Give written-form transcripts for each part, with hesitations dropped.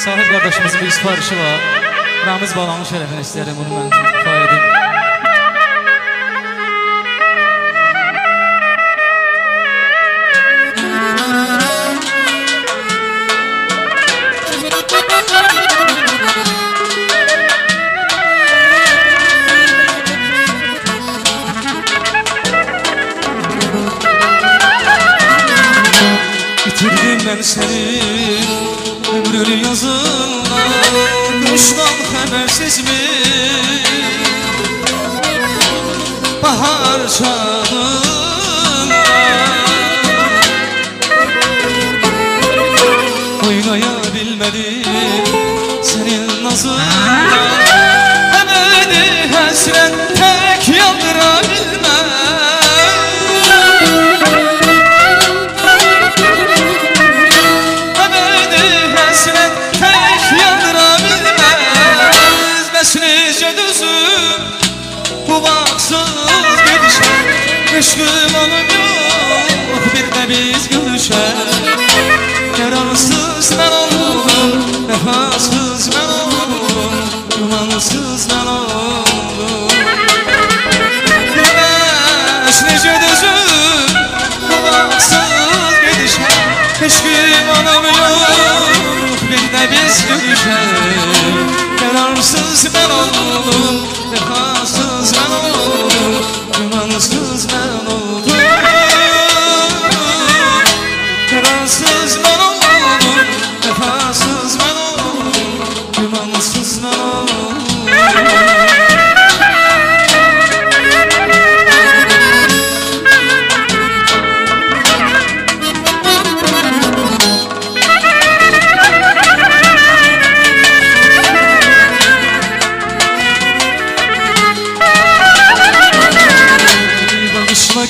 Sahib qardaşımızın bir sifarişi var. Ramiz balanın şərəfinə istəyərəm bunu mən ifa edim. Bitirdim ben senin ömrünü yazınla, kıştan habersiz mi bahar çağında oynayabilmedim senin nazınla, ebedi hasret tek yandırabilmem. Bu baksız gidişen aşkım onun yok, bir de biz gülüşen. Yararsız ben oldum, vefasız ben oldum, dumansız ben oldum. Güneş nece düzüm, bu baksız gidişen aşkım onun yok, bir de biz gülüşen. Yararsız ben oldum, vefasız ben oldum, gümansız ben oldum. Yararsız ben oldum, vefasız ben oldum, gümansız ben oldum.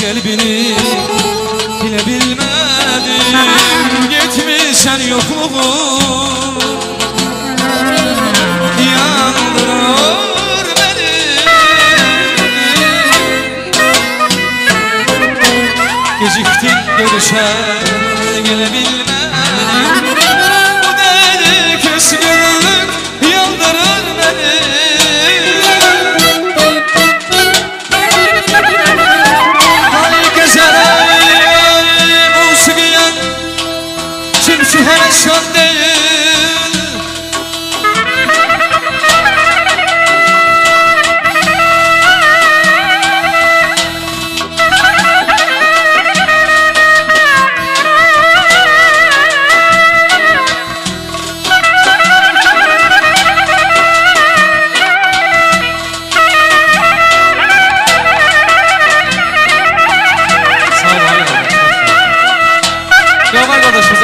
Kalbini bilebilmedim, gitmişsen yokluğun yandırır beni. Geciktin görüşe gelebilmedim, bu deli küskünlük yandırır beni. Şan değil,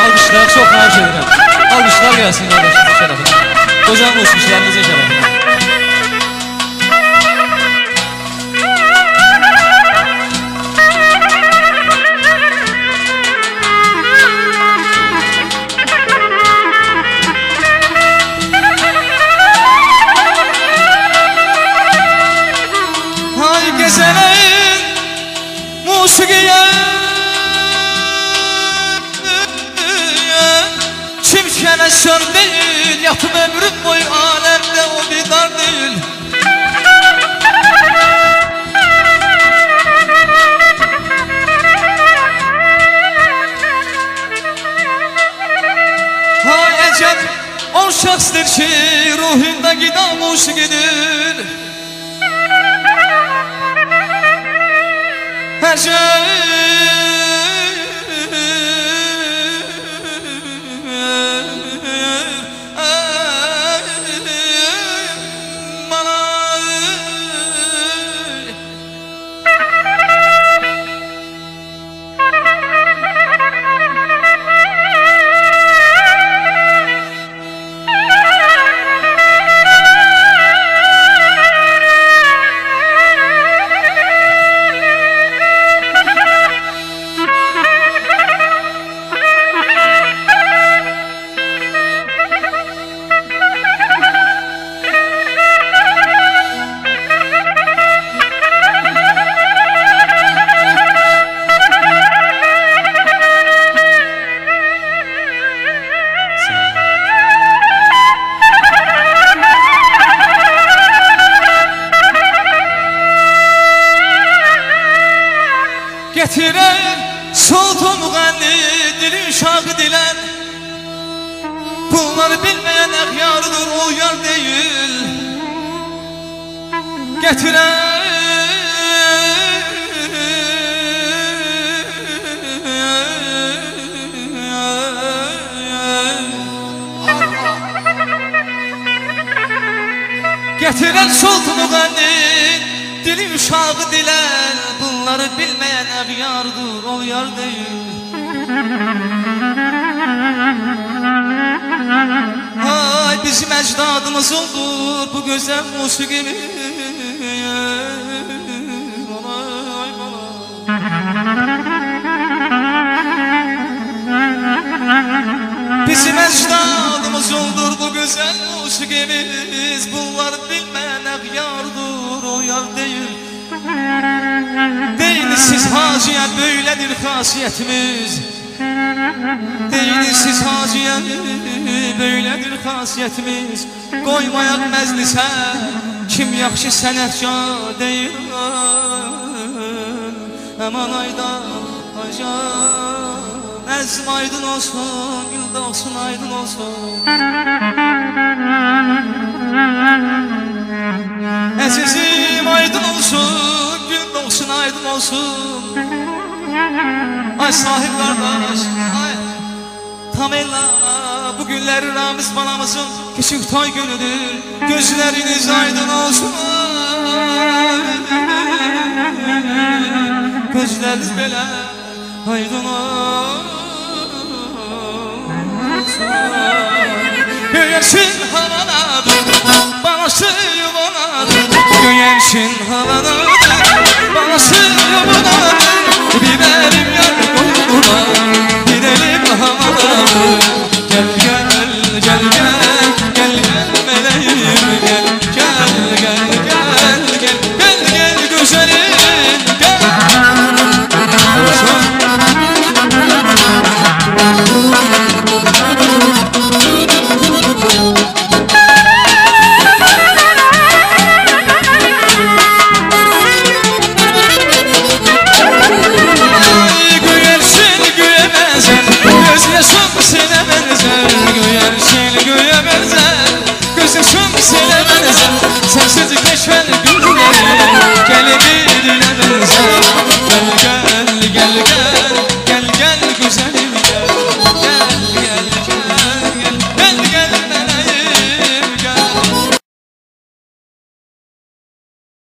alkışlar, çok harç ederim. Alkışlar gelsin kardeşimizin şerefine. Hocam olsun işlerimizin şerefine. Hay gezeleyin musikiye, Şan değil, yatım ömrüm boyu alemde o bir dar değil. Hay ecel o şahsdır ki ruhunda gidamış gidir. Ecel Getiren sultan müğenni dili uşağı dilen. Bunları bilmeyen əğyardır, o yar değil. Getiren Getiren sultan müğenni dili uşağı dilen. Bunları bilmeyen əğyardır, o yar değil. Ay bizim əcdadımız oldur bu gözəl musiqimiz. Bizim əcdadımız oldur bu gözəl musiqimiz. Bunlar bilməyən əğyardır, o yar deyil. Deyilsiz haciyə böylədir xasiyyətimiz. Deyilsiz haciyə böylədir xasiyyətimiz. Qoymayaq məclisə kim yaxşı sənətkar deyil. Əman ayda acan əzm aydın olsun, gül doğsun aydın olsun. Əzizim aydın olsun, gül doğsun aydın olsun. Ay sahib qardaş, ay tam ellana. Bu günləri Ramiz balamızın küçük toy günüdür. Gözləriniz aydın olsun. Gözləriniz belə aydın olsun. Göyərsin havanadır, balası yuvanadır. Göyərsin havanadır,